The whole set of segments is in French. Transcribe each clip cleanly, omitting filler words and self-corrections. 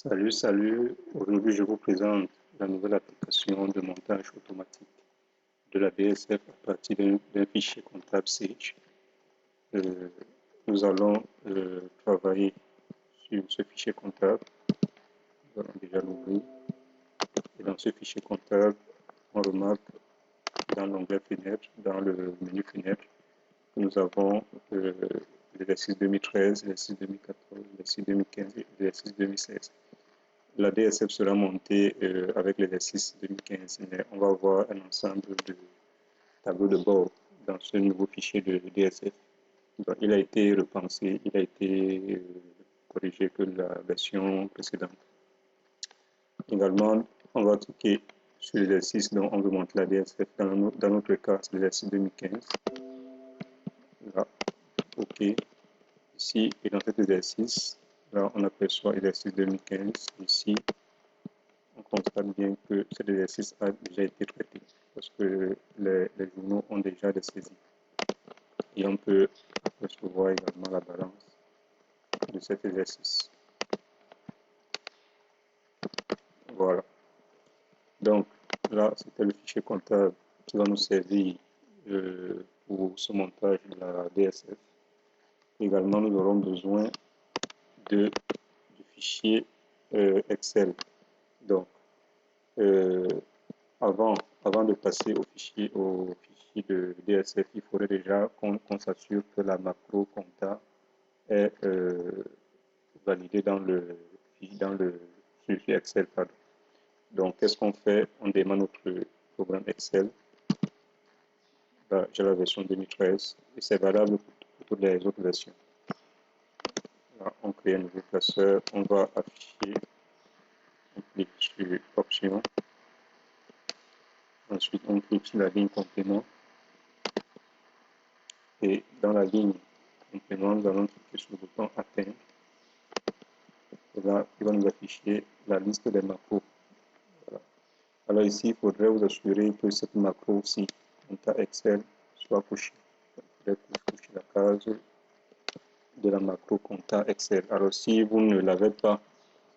Salut, salut. Aujourd'hui, je vous présente la nouvelle application de montage automatique de la DSF à partir d'un fichier comptable Sage. Euh, Nous allons travailler sur ce fichier comptable. Nous allons déjà l'ouvrir. Et dans ce fichier comptable, on remarque dans l'onglet fenêtre, dans le menu fenêtre, que nous avons l'exercice 2013, l'exercice 2014, l'exercice 2015 et l'exercice 2016. La DSF sera montée avec l'exercice 2015, mais on va avoir un ensemble de tableaux de bord dans ce nouveau fichier de DSF. Donc, il a été repensé, il a été corrigé que la version précédente. Également, on va cliquer sur l'exercice dont on veut monter la DSF. Dans notre cas, c'est l'exercice 2015. Là, OK. Ici, et dans cet exercice, là, on aperçoit l'exercice 2015. Ici, on constate bien que cet exercice a déjà été traité parce que les journaux ont déjà des saisies. Et on peut apercevoir également la balance de cet exercice. Voilà. Donc, là, c'était le fichier comptable qui va nous servir pour ce montage de la DSF. Également, nous aurons besoin du fichier Excel. Donc, avant de passer au fichier de DSF, il faudrait déjà qu'on s'assure que la macro compta est validée dans le fichier Excel. Pardon. Donc, qu'est-ce qu'on fait? On démarre notre programme Excel. Là, j'ai la version 2013 et c'est valable pour toutes les autres versions. Là, on crée un nouveau classeur. On va afficher. On clique sur Options. Ensuite, on clique sur la ligne complément. Et dans la ligne complément, nous allons cliquer sur le bouton Atteindre. Et là, il va nous afficher la liste des macros. Voilà. Alors ici, il faudrait vous assurer que cette macro-ci, compta Excel, soit cochée. Il faudrait cocher la case de la macro compta Excel. Alors si vous ne l'avez pas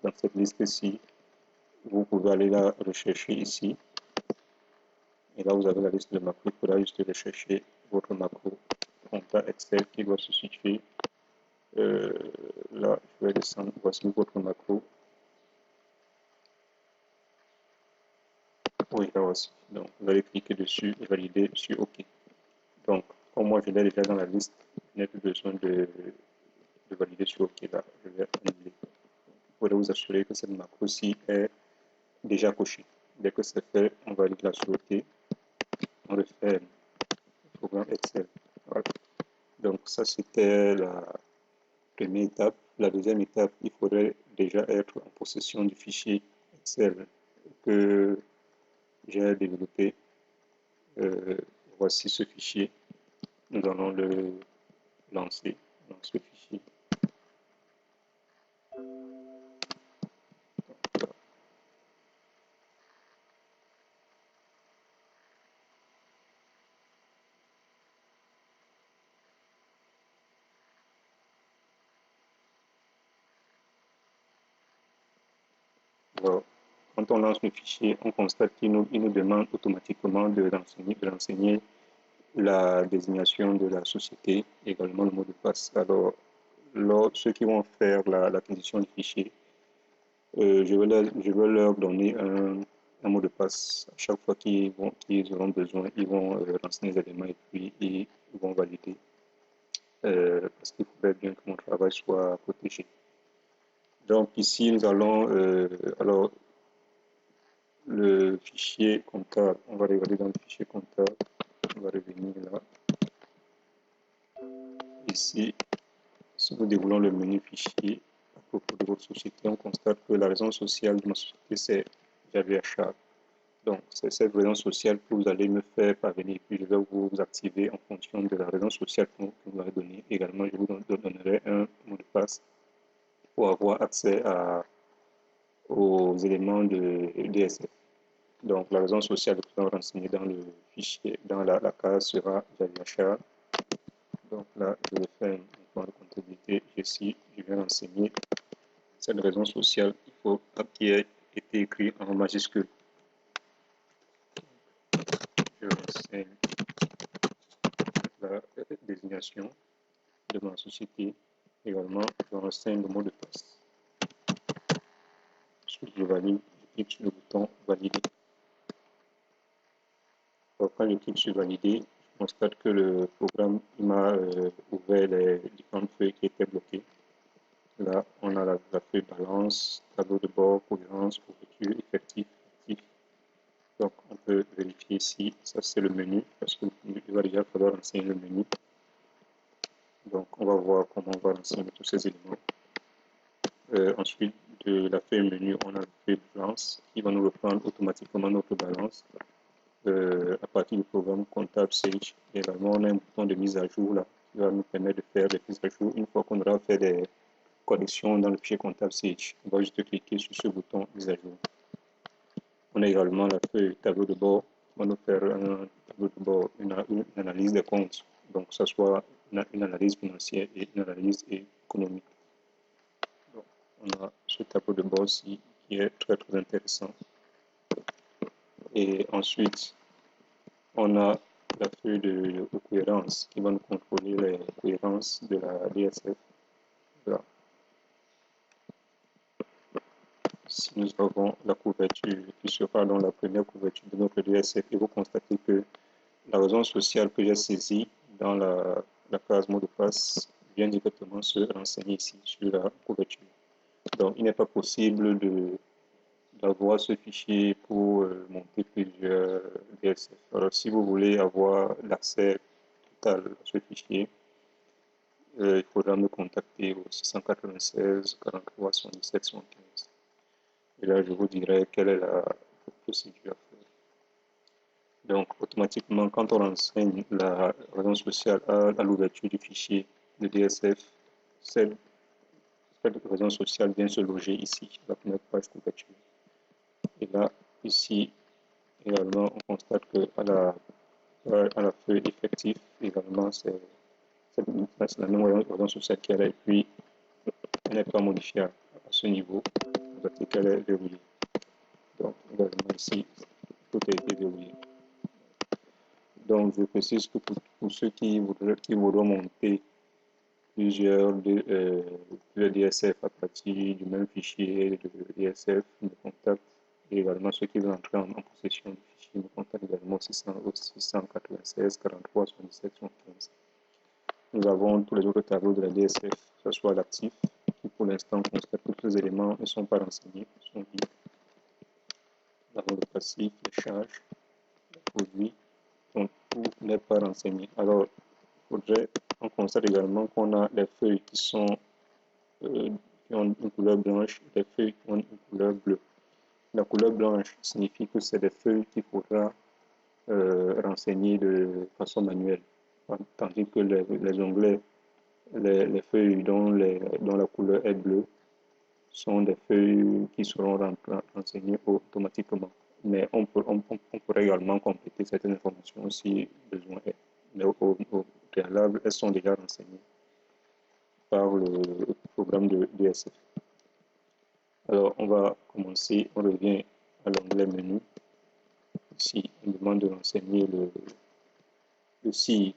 dans cette liste-ci, vous pouvez aller la rechercher ici. Et là, vous avez la liste de macros. Il faudra juste rechercher votre macro compta Excel qui doit se situer. Là, je vais descendre. Voici votre macro. Oui, là aussi. Donc, vous allez cliquer dessus et valider sur OK. Donc, comme moi, je l'ai déjà dans la liste, je n'ai plus besoin de valider sur OK. Là, je vais annuler. Il faudra vous assurer que cette macro-ci est déjà cochée. Dès que c'est fait, on valide la sur OK. On refait le programme Excel. Voilà. Donc, ça, c'était la première étape. La deuxième étape, il faudrait déjà être en possession du fichier Excel que j'ai développé. Voici ce fichier. Nous allons le lancer dans ce fichier. Alors, quand on lance le fichier, on constate qu'il nous demande automatiquement de renseigner la désignation de la société, également le mot de passe. Alors, ceux qui vont faire l'acquisition du fichier, je vais leur donner un mot de passe. À chaque fois qu'ils auront besoin, ils vont renseigner les éléments et puis ils vont valider. Parce qu'il faudrait bien que mon travail soit protégé. Donc ici, nous allons, alors, le fichier comptable, on va regarder dans le fichier comptable, on va revenir là. Ici, si nous déroulons le menu fichier à propos de votre société, on constate que la raison sociale de ma société, c'est Javier Charles. Donc, c'est cette raison sociale que vous allez me faire parvenir, puis je vais vous activer en fonction de la raison sociale que vous m'avez donnée. Également, je vous donnerai un mot de passe pour avoir accès aux éléments de DSF. Donc, la raison sociale que nous allons renseigner dans le fichier, dans la case sera Javier Charles. Donc là, je vais faire un point de comptabilité. Ici, je vais renseigner cette raison sociale, il faut qu'il ait été écrit en majuscule. Je renseigne la désignation de ma société. Également, je renseigne le mot de passe. Ensuite, je valide, je clique sur le bouton valider. Alors, quand je clique sur valider, je constate que le programme m'a ouvert les différentes feuilles qui étaient bloquées. Là, on a la feuille balance, tableau de bord, cohérence, couverture, effectif, actif. Donc, on peut vérifier ici, ça c'est le menu, parce qu'il va déjà falloir renseigner le menu. Donc, on va voir comment on va renseigner tous ces éléments. Ensuite, de la feuille menu, on a la feuille balance qui va nous reprendre automatiquement notre balance. À partir du programme comptable Sage, également, on a un bouton de mise à jour là, qui va nous permettre de faire des mises à jour une fois qu'on aura fait des corrections dans le fichier comptable Sage. On va juste cliquer sur ce bouton mise à jour. On a également la feuille tableau de bord. On va nous faire un tableau de bord, une analyse des comptes. Donc, que ce soit une analyse financière et une analyse économique. Donc, on a ce tableau de bord ci qui est très intéressant. Et ensuite, on a la feuille de cohérence qui va nous contrôler les cohérences de la DSF. Voilà. Si nous avons la couverture qui sera dans la première couverture de notre DSF, et vous constatez que la raison sociale que j'ai saisie dans la case mot de passe vient directement se renseigner ici sur la couverture. Donc, il n'est pas possible d'avoir ce fichier pour monter plusieurs DSF. Alors, si vous voulez avoir l'accès total à ce fichier, il faudra me contacter au 696 43 77 75. Et là, je vous dirai quelle est la procédure à faire. Donc, automatiquement, quand on renseigne la raison sociale à l'ouverture du fichier de DSF, cette raison sociale vient se loger ici, la première page couverture. Et là, ici, également, on constate qu'à la feuille effective, également, c'est la même raison sociale qu'elle est, et puis elle n'est pas modifiée à ce niveau, parce qu'elle est verrouillée. Donc, également ici, tout a été verrouillé. Donc, je précise que pour ceux qui voudront monter plusieurs DSF à partir du même fichier de DSF, me contactent. Et également, ceux qui veulent entrer en possession du fichier me contactent également au 696 43 77 75. Nous avons tous les autres tableaux de la DSF, que ce soit l'actif, qui pour l'instant constate que tous les éléments ne sont pas renseignés, sont vides. Nous avons le passif, les charges, les produits, donc tout n'est pas renseigné. Alors, on constate également qu'on a des feuilles qui ont une couleur blanche et des feuilles qui ont une couleur bleue. La couleur blanche signifie que c'est des feuilles qu'il faudra renseigner de façon manuelle, tandis que les onglets, les feuilles dont la couleur est bleue sont des feuilles qui seront renseignées automatiquement. Mais on pourrait également compléter certaines informations si besoin est. Mais au préalable, elles sont déjà renseignées par le programme de DSF. Alors, on va commencer, on revient à l'onglet menu. Ici, on demande de renseigner le sigle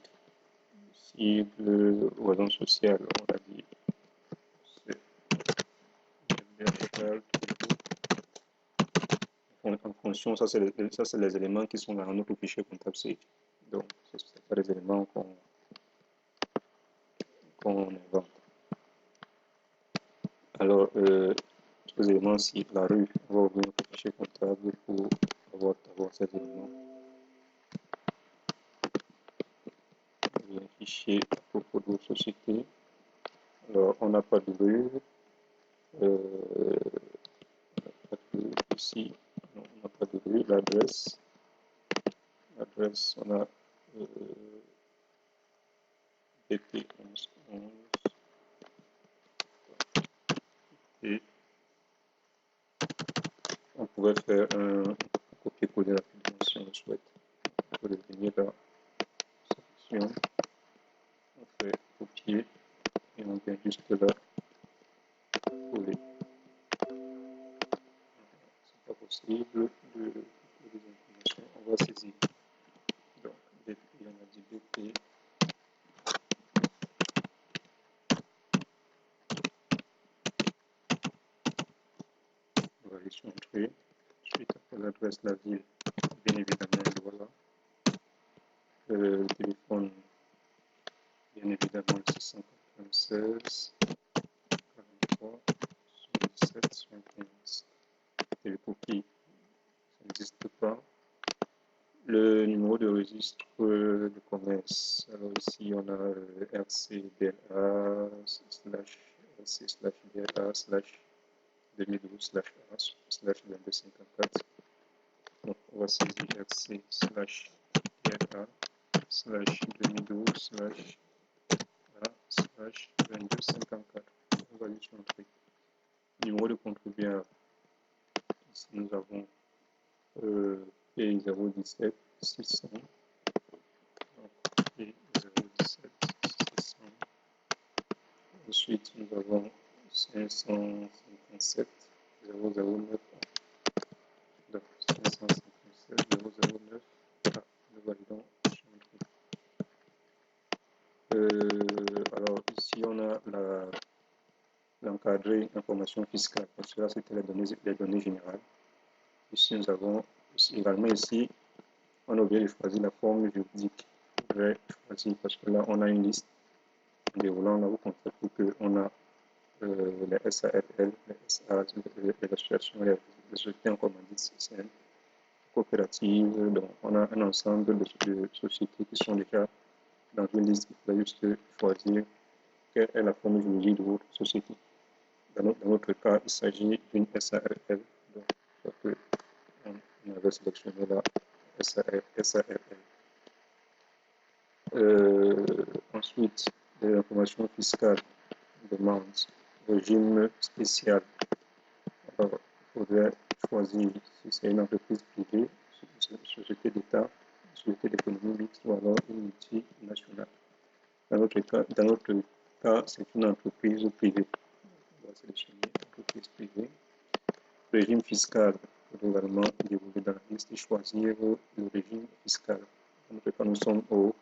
raison sociale, on va dire. En fonction, ça c'est les éléments qui sont dans notre fichier comptable Sage. Donc, c'est pas les éléments qu'on invente. Alors, tous les éléments, si la rue, on va ouvrir notre fichier comptable pour avoir ces éléments. Il y a un fichier à propos de votre société. Alors, on n'a pas de rue. Ici, non, on n'a pas de rue. L'adresse, on a BP 1111. Et on pourrait faire un copier-coller rapidement si on le souhaite. On peut venir dans section, on fait copier et on vient juste là coller. possible de des informations. On va saisir. Donc, BP, on a dit BP. On va aller sur entrée. Ensuite, après l'adresse de la ville, bien évidemment, le voilà. Le téléphone, bien évidemment, le 696 43 77 75. Télécopie, ça n'existe pas. Le numéro de registre de commerce. Alors ici, on a RCDA RC/DLA 2012/A/2254. Donc, on va saisir RC/DLA/2012/A/2254. On va lui montrer. Numéro de contribuable. Ici, nous avons P017 600. Donc, P017 600. Ensuite, nous avons 557 009. Donc, 557 009. Nous validons. Alors, ici, on a l'encadré information fiscale. Parce que là, c'était les données générales. Ici, nous avons également ici, on a oublié de choisir la forme juridique. Je vais choisir parce que là, on a une liste en déroulant. Là, vous constatez qu'on a les SARL, les SA, les associations, les sociétés en commandite sociale, coopératives. Donc, on a un ensemble de sociétés qui sont déjà dans une liste. Il faut juste choisir quelle est la forme juridique de votre société. Dans notre cas, il s'agit d'une SARL. Donc, on avait sélectionné la SARL. Ensuite, l'information fiscale demande régime spécial. Alors, il faudrait choisir si c'est une entreprise privée, une société d'État, une société d'économie mixte ou alors une multinationale. Dans notre cas, c'est une entreprise privée. On va sélectionner entreprise privée. Régime fiscal, il faut également dérouler dans la liste et choisir le régime fiscal. Dans notre cas, nous sommes aux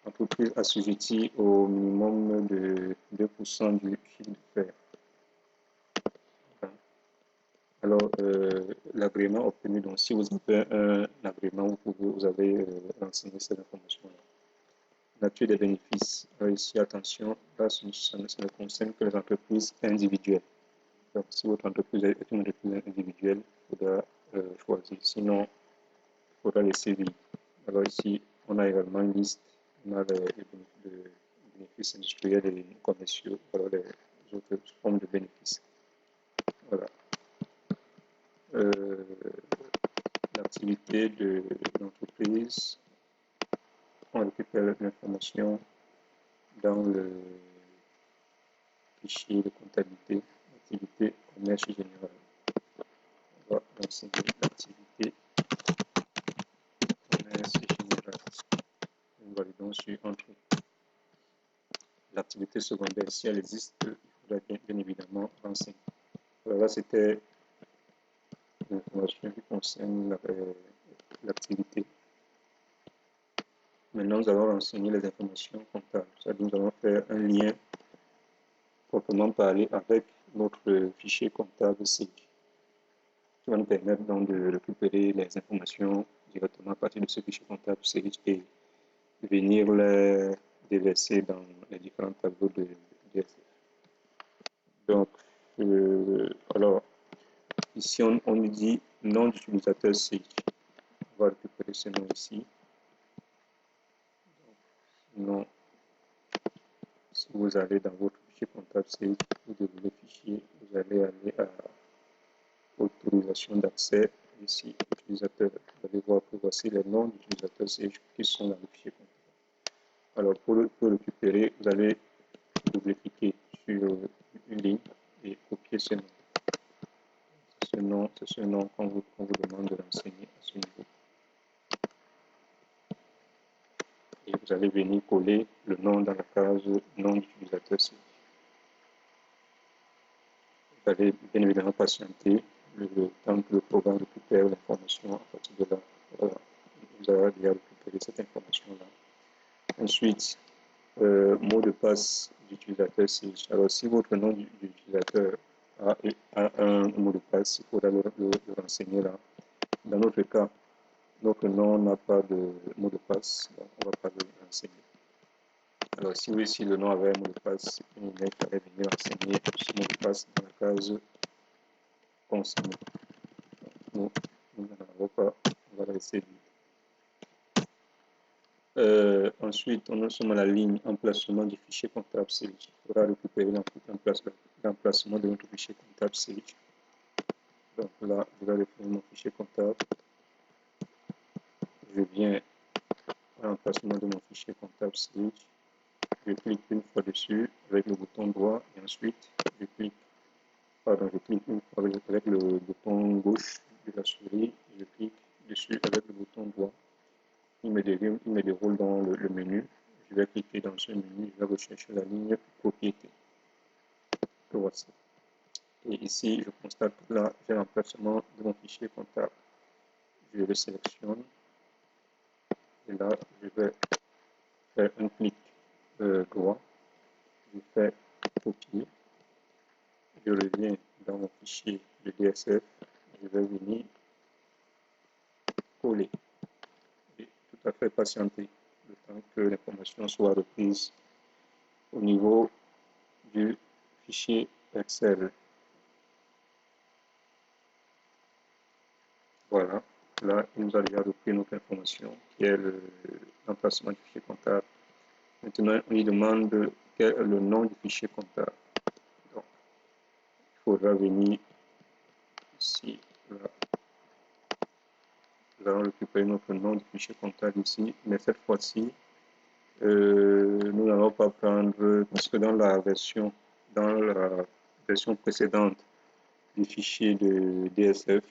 entreprises assujetties au minimum de 2% du chiffre d'affaires. Alors, l'agrément obtenu, donc si vous avez un agrément, vous avez renseigné cette information-là. Nature des bénéfices. Alors ici, attention, là, ça ne concerne que les entreprises individuelles. Donc, si votre entreprise est une entreprise individuelle, il faudra choisir. Sinon, il faudra laisser vivre. Alors ici, on a également une liste. On a les bénéfices industriels et commerciaux. Alors les autres formes de bénéfices. Voilà. L'activité de l'entreprise. On récupère l'information dans le fichier de comptabilité, activité commerce général. On va renseigner l'activité commerce général. Nous validons sur entrée. L'activité secondaire, si elle existe, il faudra bien évidemment renseigner. Alors là, c'était l'information qui concerne l'activité. Maintenant, nous allons renseigner les informations comptables. C'est-à-dire, nous allons faire un lien proprement parler avec notre fichier comptable SIG, qui va nous permettre donc de récupérer les informations directement à partir de ce fichier comptable SIG et venir les déverser dans les différents tableaux de DSF. Donc, alors, ici, on nous dit nom d'utilisateur SIG. On va récupérer ce nom ici. Donc, si vous allez dans votre fichier comptable SIG, vous déroulez le fichier, vous allez aller à autorisation d'accès, ici, utilisateur. Vous allez voir que voici les noms d'utilisateurs qui sont dans le fichier comptable. Alors, pour le récupérer, vous allez double-cliquer sur une ligne et copier ce nom. C'est ce nom qu'on vous demande de renseigner à ce niveau. Et vous allez venir coller le nom dans la case nom d'utilisateur. Vous allez bien évidemment patienter le temps que le programme récupère l'information. À partir de là, voilà, vous avez déjà récupéré cette information-là. Ensuite, mot de passe d'utilisateur Sage. Alors, si votre nom d'utilisateur a un mot de passe, il faudra le renseigner là. Dans notre cas, notre nom n'a pas de mot de passe, donc on ne va pas le renseigner. Alors, si oui, si le nom avait un mot de passe, il fallait venir renseigner ce mot de passe dans la case concerné. Nous n'en avons pas, on va la laisser vide. Ensuite, on sommes à la ligne emplacement du fichier comptable Sage. Il faudra récupérer l'emplacement de notre fichier comptable Sage. Donc là, je vais refaire mon fichier comptable. Je viens à l'emplacement de mon fichier comptable Sage. Je clique une fois dessus avec le bouton droit et ensuite je clique une fois avec le bouton gauche de la souris. Je clique dessus avec le bouton droit. Il me déroule dans le menu. Je vais cliquer dans ce menu, je vais rechercher la ligne propriété. Voici. Et ici, je constate que là, j'ai l'emplacement de mon fichier comptable. Je le sélectionne. Et là, je vais faire un clic droit. Je fais copier. Je reviens dans mon fichier de DSF. Je vais venir coller. Et tout à fait patienter le temps que l'information soit reprise au niveau du fichier Excel. Voilà, là, il nous a déjà repris notre information qui est l'emplacement du fichier comptable. Maintenant, on lui demande quel est le nom du fichier comptable. Donc, il faudra venir ici, là. Nous allons récupérer notre nom du fichier comptable ici, mais cette fois-ci, nous n'allons pas prendre, parce que dans la version précédente du fichier de DSF,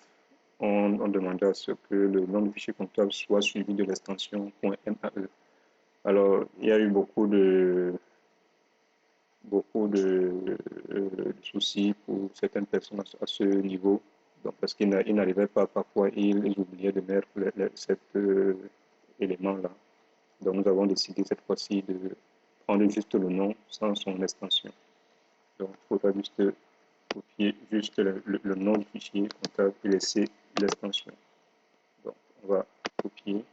on demandait à ce que le nom du fichier comptable soit suivi de l'extension .MAE. Alors, il y a eu beaucoup de soucis pour certaines personnes à ce niveau, donc parce qu'ils n'arrivaient pas, parfois ils oubliaient de mettre cet élément-là. Donc nous avons décidé cette fois-ci de prendre juste le nom sans son extension. Donc il faudra juste copier juste le nom du fichier comptable et laisser l'extension. Donc on va copier.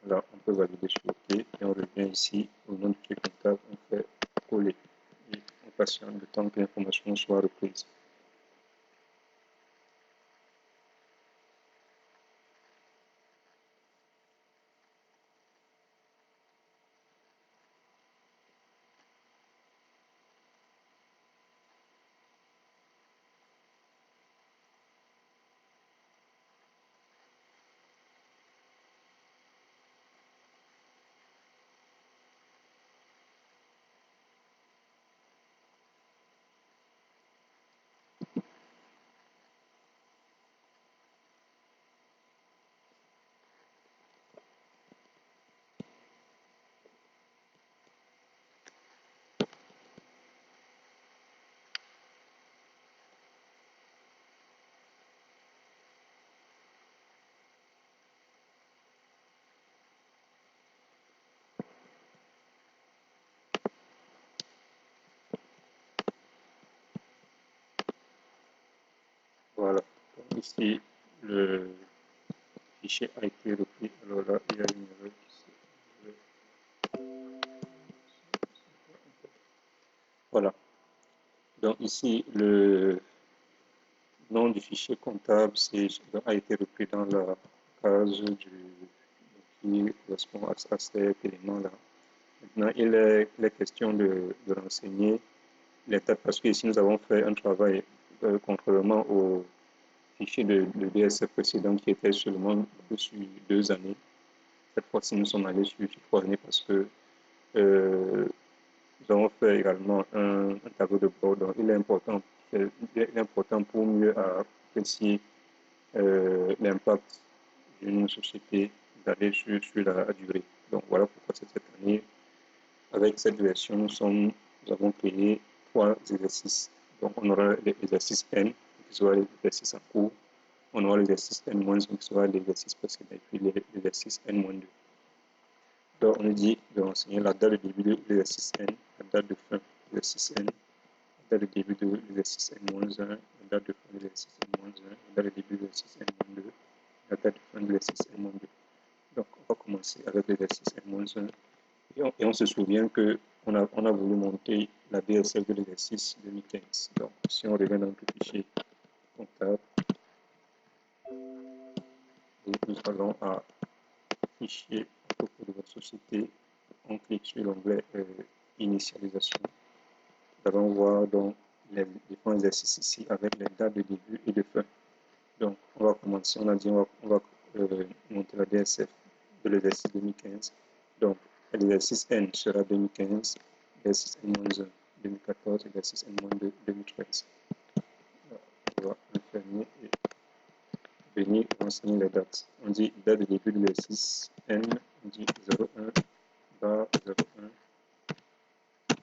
Là, on peut valider sur OK et on revient ici au nom du fichier comptable, on fait coller et on patiente le temps que l'information soit reprise. Voilà, donc ici le fichier a été repris. Alors là, il y a une erreur ici. Voilà, donc ici le nom du fichier comptable a été repris dans la case qui correspond à cet élément-là. Maintenant, il est question de renseigner l'étape, parce que ici nous avons fait un travail contrairement au fichier de DSF précédent qui était seulement sur 2 années. Cette fois-ci, nous sommes allés sur 3 années parce que nous avons fait également un tableau de bord. Donc, il est important pour mieux apprécier l'impact d'une société d'aller sur la durée. Donc, voilà pourquoi cette année, avec cette version, nous avons créé 3 exercices. Donc, on aura l'exercice N, qui qui sera l'exercice en cours. On aura l'exercice N-1 qui sera l'exercice précédent et puis l'exercice N-2. Donc, on nous dit de renseigner la date de début de l'exercice N, la date de fin de l'exercice N, la date de début de l'exercice N-1, la date de fin de l'exercice N-1, la date de début de l'exercice N-2, la date de fin de l'exercice N-2. Donc, on va commencer avec l'exercice N-1. Et on se souvient qu'on a voulu monter la DSF de l'exercice 2015. Donc, si on revient dans notre fichier comptable, nous allons à fichier à propos de votre société, on clique sur l'onglet initialisation. Nous allons voir donc les différents exercices ici avec les dates de début et de fin. Donc, on va commencer, on a dit on va monter la DSF de l'exercice 2015. Donc, l'exercice N sera 2015, l'exercice N-1 2014, l'exercice N-2 2013. On va fermer et venir renseigner les dates. On dit date de début de l'exercice N, on dit 01 bar 01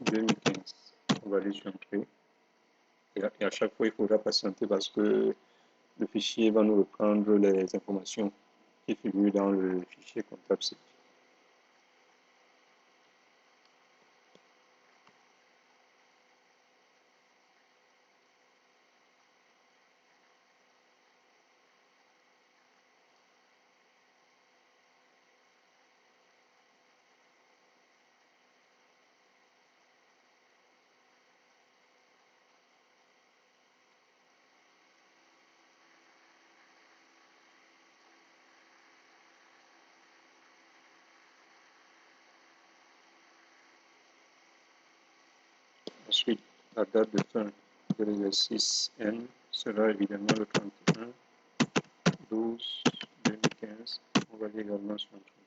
2015. On va aller sur Entrée. Et à chaque fois, il faudra patienter parce que le fichier va nous reprendre les informations qui figurent dans le fichier comptable. Ensuite, la date de fin de l'exercice N sera évidemment le 31/12/2015. On va aller également sur un truc.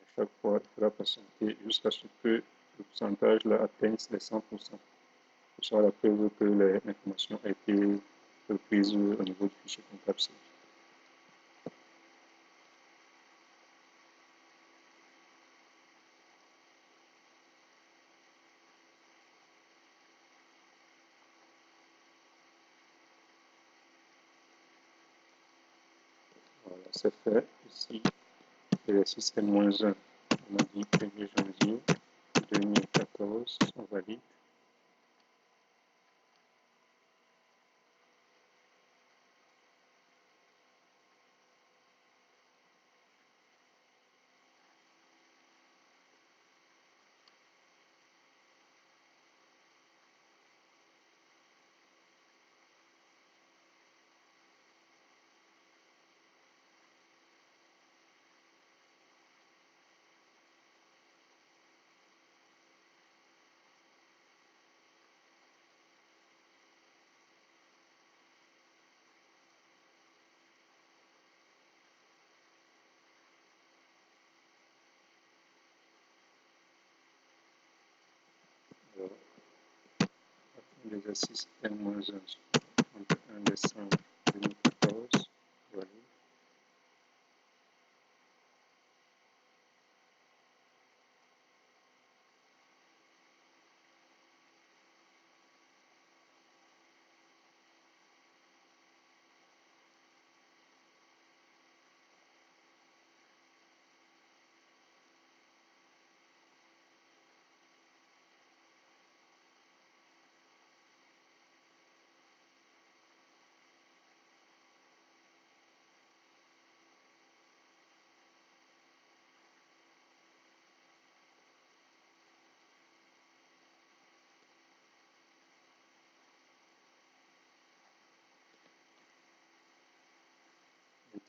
À chaque fois, il faudra patienter jusqu'à ce que le pourcentage là atteigne les 100%. Ce sera la preuve que l'information a été reprise au niveau du fichier comptable. Voilà, c'est fait. Ici, l'exercice N-1, on a dit 1er janvier 2014, on valide. Alors, l'exercice N-1, 31 décembre 2014, voilà.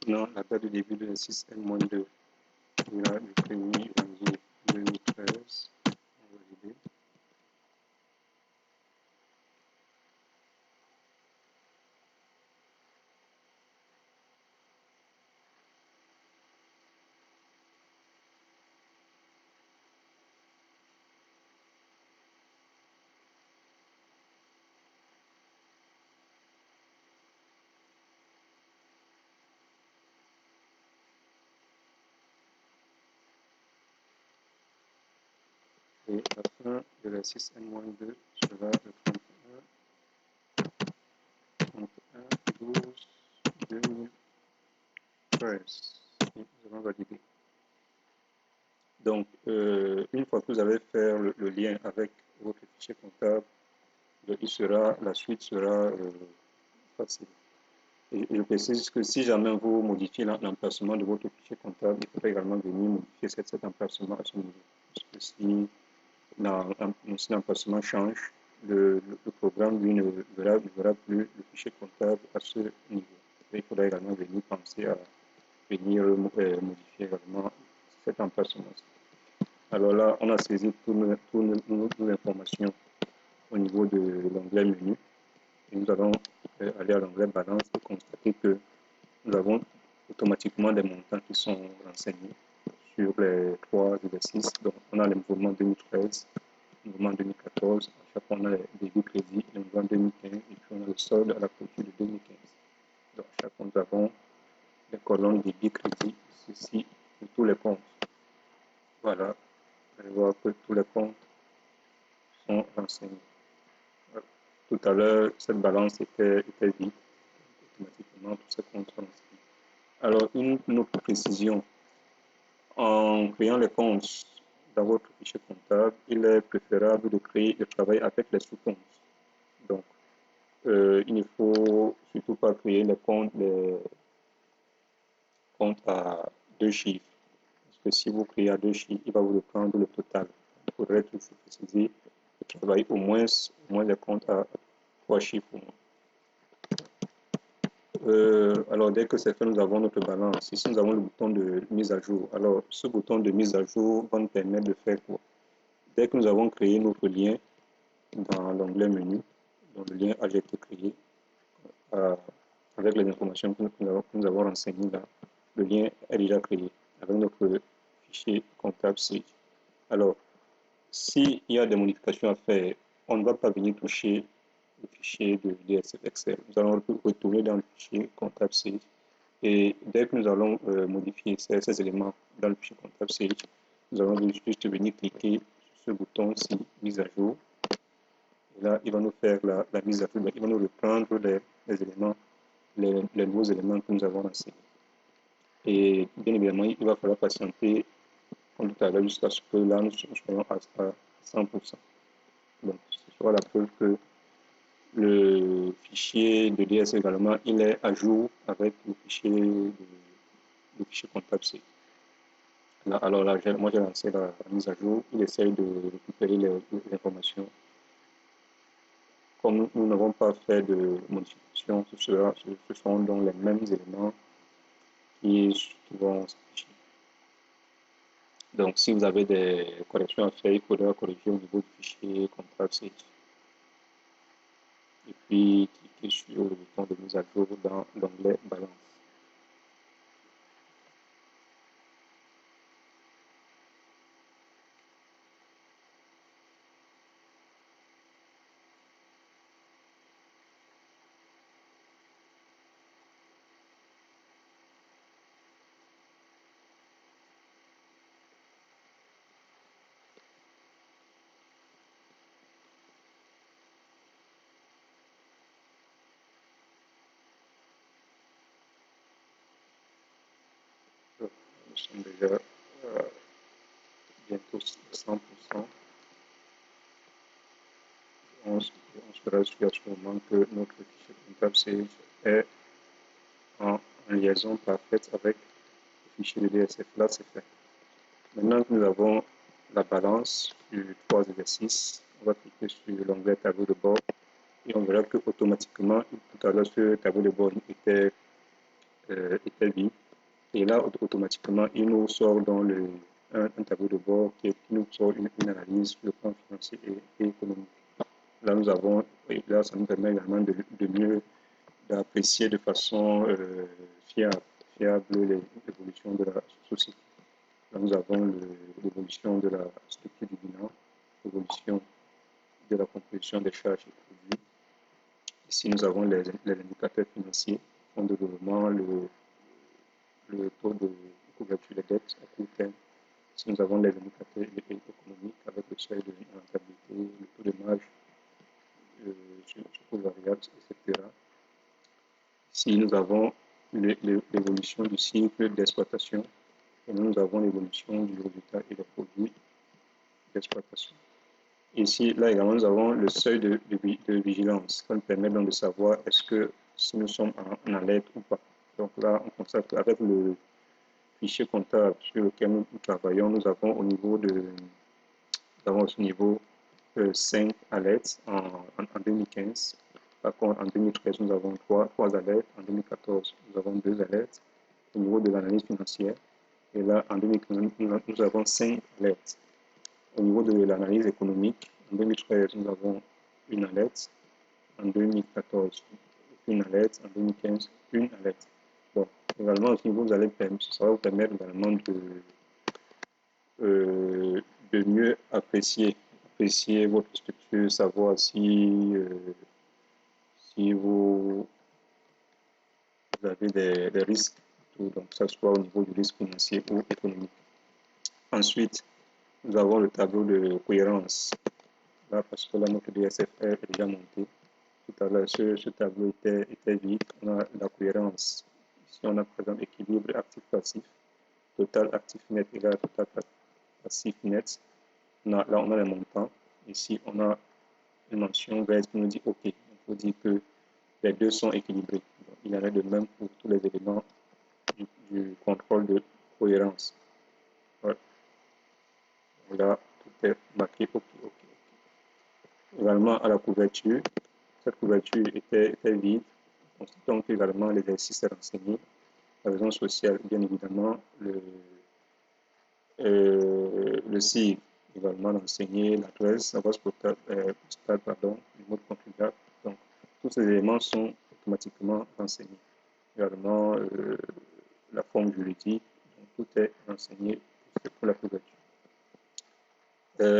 Maintenant, la date de début de l'exercice N-2 sera le 1er janvier 2013. On va valider. Et la fin de l'exercice N-2 sera le 31 13. Nous allons valider. Donc, une fois que vous avez fait le lien avec votre fichier comptable, la suite sera facile. Et je précise que si jamais vous modifiez l'emplacement de votre fichier comptable, il faudra également venir modifier cet emplacement à ce niveau. Parce que si l'emplacement change, le programme lui ne verra plus le fichier comptable à ce niveau. Et il faudra également venir penser à venir modifier également cet emplacement. Alors là, on a saisi toutes nos informations au niveau de l'onglet menu. Et nous allons aller à l'onglet balance et constater que nous avons automatiquement des montants qui sont renseignés sur les 3 exercices. Donc, on a le mouvement 2013, le mouvement 2014, à chaque fois on a les débuts crédits, le mouvement 2015, et puis on a le solde à la clôture de 2015. Donc, à chaque fois nous avons les colonnes débit crédit, ceci de tous les comptes. Voilà, vous allez voir que tous les comptes sont renseignés. Voilà. Tout à l'heure, cette balance était vide. Automatiquement, tous ces comptes sont renseignés. Alors, une autre précision. En créant les comptes dans votre fichier comptable, il est préférable de travailler avec les sous-comptes. Donc, il ne faut surtout pas créer les comptes à 2 chiffres. Parce que si vous créez à 2 chiffres, il va vous prendre le total. Il faudrait toujours préciser de travailler au moins les comptes à 3 chiffres au moins. Alors, dès que c'est fait, nous avons notre balance. Ici, nous avons le bouton de mise à jour. Alors, ce bouton de mise à jour va nous permettre de faire quoi? Dès que nous avons créé notre lien dans l'onglet menu, donc le lien a été créé avec les informations que nous avons renseignées là, le lien est déjà créé avec notre fichier comptable Sage. Alors, s'il y a des modifications à faire, on ne va pas venir toucher le fichier de DSF Excel. Nous allons retourner dans le fichier comptable Sage. Et dès que nous allons modifier ces éléments dans le fichier comptable Sage, nous allons juste venir cliquer sur ce bouton-ci, mise à jour. Et là, il va nous faire la mise à jour. Il va nous reprendre les éléments, les nouveaux éléments que nous avons renseignés. Et bien évidemment, il va falloir patienter, comme tout à l'heure, jusqu'à ce que là, nous soyons à 100%. Donc, ce sera la preuve que le fichier de DS également, il est à jour avec le fichier comptable C. Là, alors là, moi j'ai lancé la mise à jour, il essaye de récupérer les informations. Comme nous n'avons pas fait de modification, ce sont donc les mêmes éléments qui vont s'afficher. Donc si vous avez des corrections à faire, il faudra corriger au niveau du fichier comptable C. Et puis cliquer sur le bouton de mise à jour dans l'onglet balance. Nous sommes déjà bientôt 100%. On sera sûr à ce moment que notre fichier comptable Sage est en liaison parfaite avec le fichier de DSF. Là, c'est fait. Maintenant que nous avons la balance sur 3 exercices, on va cliquer sur l'onglet tableau de bord et on verra que automatiquement, tout à l'heure, ce tableau de bord était vide. Et là, automatiquement, il nous sort dans un tableau de bord qui nous sort une analyse sur le plan financier et économique. Là, ça nous permet également de mieux apprécier de façon fiable l'évolution de la société. Là, nous avons l'évolution de la structure du bilan, l'évolution de la composition des charges et produits. Ici, nous avons les indicateurs financiers, fonds de développement, le taux de couverture des dettes à court terme. Ici, nous avons les indicateurs économiques avec le seuil de rentabilité, le taux de marge sur coût variable, etc. Ici, nous avons l'évolution du cycle d'exploitation et nous avons l'évolution du résultat et des produits d'exploitation. Ici, là également, nous avons le seuil de vigilance qui nous permet donc de savoir est-ce que si nous sommes en alerte ou pas. Donc là, on constate qu'avec le fichier comptable sur lequel nous travaillons, nous avons au niveau niveau 5 alertes en 2015. Par contre, en 2013, nous avons 3 alertes. En 2014, nous avons 2 alertes au niveau de l'analyse financière. Et là, en 2015, nous avons 5 alertes. Au niveau de l'analyse économique, en 2013, nous avons une alerte. En 2014, une alerte. En 2015, une alerte. Bon, également, au niveau, ça va vous permettre également de mieux apprécier votre structure, savoir si vous avez des risques, donc ça soit au niveau du risque financier ou économique. Ensuite, nous avons le tableau de cohérence. Là, parce que là, notre DSFR est déjà monté. Tout à l'heure, ce tableau était vide. On a la cohérence. Ici, on a par exemple équilibre actif-passif. Total actif net égale total passif net. Là, on a les montants. Ici, on a une mention verte qui nous dit OK. Il faut dire que les deux sont équilibrés. Donc, il y en a de même pour tous les éléments du contrôle de cohérence. Voilà. Là, tout est marqué OK. Également à la couverture, cette couverture était vide, constatant également l'exercice est renseigné. La raison sociale, bien évidemment, le CIV également renseigné, l'adresse, la base postale, pardon, le mode contribuable. Donc, tous ces éléments sont automatiquement renseignés. Également, la forme juridique, donc tout est renseigné pour la couverture.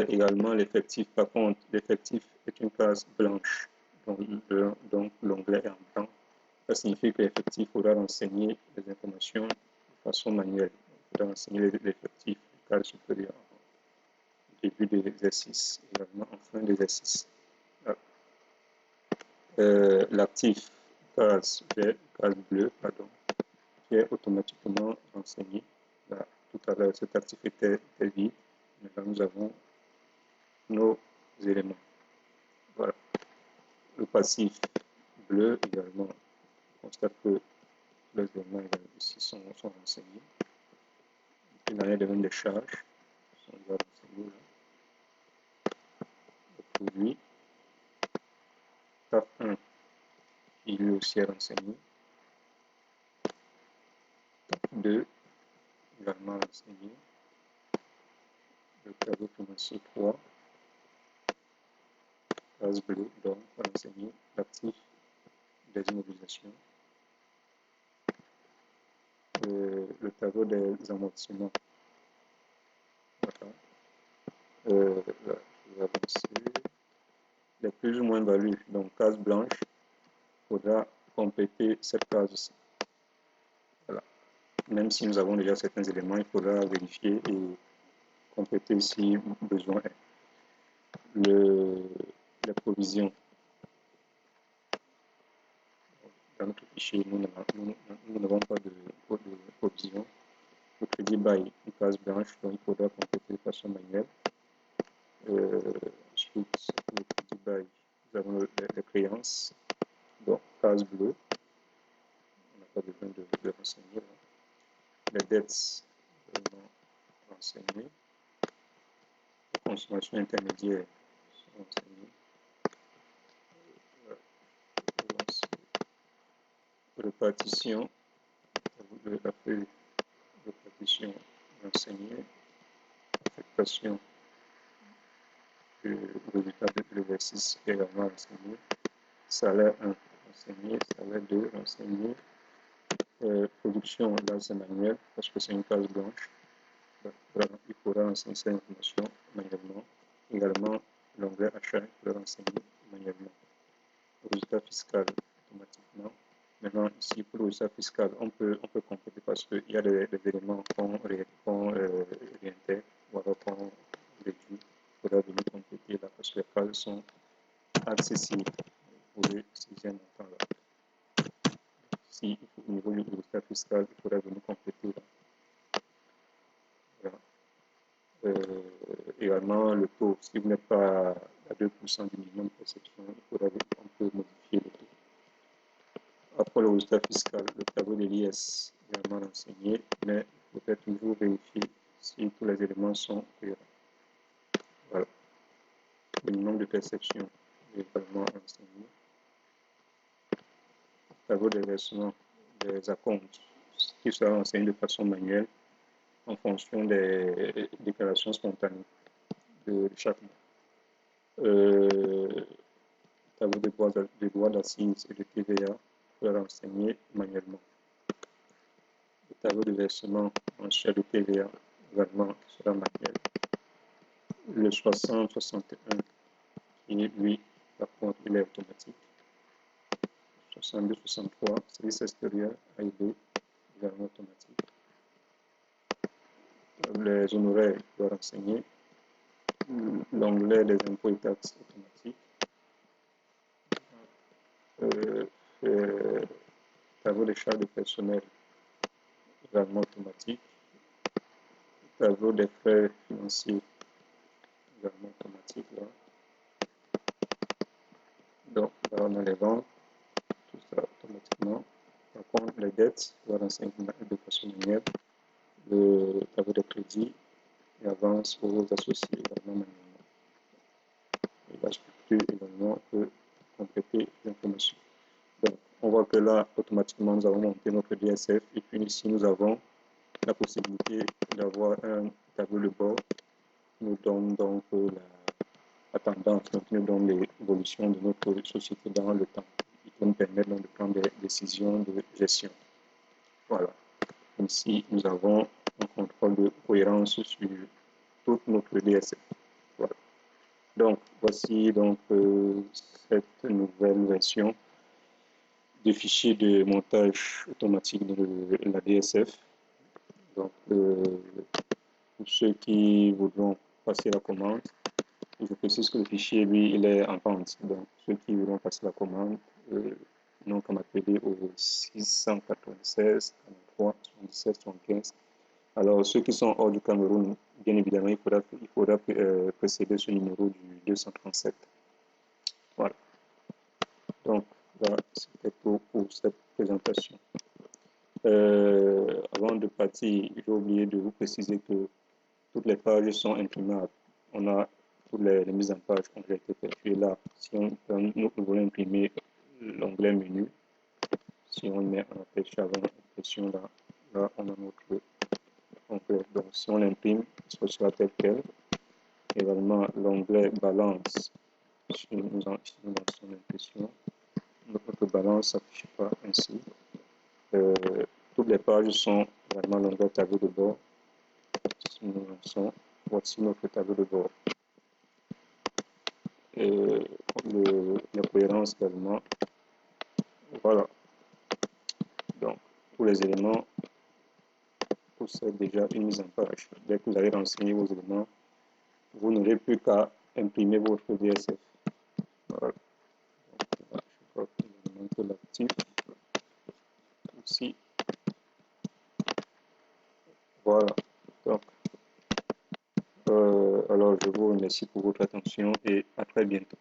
Également, l'effectif, par contre, l'effectif est une case blanche, donc l'onglet est en blanc. Ça signifie que l'effectif faudra renseigner les informations de façon manuelle. Il faudra renseigner l'effectif du cadre supérieur au début de l'exercice, également en fin d'exercice. L'actif, case bleue, pardon, qui est automatiquement renseigné. Là, tout à l'heure, cet actif était vide. Maintenant, nous avons nos éléments. Voilà. Le passif bleu également, on constate que les éléments ici sont renseignés. Il y en a de même des charges sont déjà renseignés là. Le produit, TAF 1, qui lui aussi est renseigné. TAF 2, également renseigné. Le tableau financier 3, case bleue, donc renseigné. L'actif des immobilisations. Le tableau des amortissements. Voilà. Là, je vais avancer. Les plus ou moins values, donc case blanche, il faudra compléter cette case aussi. Voilà. Même si nous avons déjà certains éléments, il faudra vérifier et compléter si besoin est. Les provisions. Dans notre fichier, nous n'avons pas de provision. Le crédit bail, une case blanche, donc il faudra compléter de façon manuelle. Ensuite, le crédit bail, nous avons les créances, donc case bleue. On n'a pas besoin de renseigner. Là. Les dettes, vraiment renseignées. Les consommations intermédiaires sont renseignées. Répartition, la feuille de répartition renseignée. Affectation du résultat de l'exercice également renseigné. Salaire 1 renseigné, salaire 2 renseigné. Production, là c'est manuel parce que c'est une case blanche. Il faudra renseigner cette information manuellement. Également, l'onglet achat, il faudra renseigner manuellement. Résultat fiscal, automatiquement. Maintenant, ici, pour le résultat fiscal, on peut compléter parce qu'il y a des éléments qu'on réintègre ou alors qu'on réduit. Il faudra venir compléter là parce que les cases sont accessibles. Vous pouvez saisir un montant là. Ici, il faut niveau du résultat fiscal, il faudra venir compléter là. Voilà. Également, le taux, si vous n'êtes pas à 2% du minimum de perception, on peut modifier le taux. Après le résultat fiscal, le tableau de l'IS est également renseigné, mais il faudrait toujours vérifier si tous les éléments sont cohérents. Voilà. Le minimum de perception est également renseigné. Le tableau de versement des acomptes qui sera renseigné de façon manuelle en fonction des déclarations spontanées de chaque mois. Tableau de droits d'assises et de TVA sera renseigné manuellement. Le tableau de versement mensuel de TVA également sera manuel. Le 60-61 qui lui, par contre, il est automatique. 62-63, service extérieur, AIB, également automatique. Les honoraires doivent renseigner. L'onglet des impôts et taxes automatiques. Tableau des charges de personnel également automatique. Tableau des frais financiers également automatique. Là. Donc là on a les ventes, tout ça automatiquement. Par contre les dettes doivent renseigner de façon manuelle. Le tableau de crédit et avance aux associés également manuellement. Et la structure également peut compléter les informations. Donc, on voit que là, automatiquement, nous avons monté notre DSF. Et puis ici, nous avons la possibilité d'avoir un tableau de bord qui nous donne donc la tendance, qui nous donne l'évolution de notre société dans le temps. Et qui nous permet donc de prendre des décisions de gestion. Voilà. Ici, nous avons un contrôle de cohérence sur toute notre DSF. Voilà. Donc, voici donc cette nouvelle version des fichiers de montage automatique de la DSF. Donc, pour ceux qui voudront passer la commande, je précise que le fichier, lui, il est en vente. Donc, ceux qui voudront passer la commande n'ont qu'à m'appeler au 696 43 77 75. Alors, ceux qui sont hors du Cameroun, bien évidemment, il faudra précéder ce numéro du 237. Voilà. Donc, voilà, c'était tout pour cette présentation. Avant de partir, j'ai oublié de vous préciser que toutes les pages sont imprimables. On a toutes les mises en page qui ont été effectuées là. Si nous voulons imprimer l'onglet menu, si on met en affiche avant impression là, on a notre onglet. Donc, si on l'imprime, ce sera tel quel. Également, l'onglet balance. Si nous lançons l'impression, notre balance ne s'affiche pas ainsi. Toutes les pages sont également l'onglet tableau de bord. Si nous lançons, voici notre tableau de bord. La cohérence également. Voilà. Donc, tous les éléments possèdent déjà une mise en page. Dès que vous avez renseigné vos éléments, vous n'aurez plus qu'à imprimer votre DSF. Voilà. Donc, là, je crois qu'il manque l'actif. Aussi. Voilà. Donc, alors, je vous remercie pour votre attention et à très bientôt.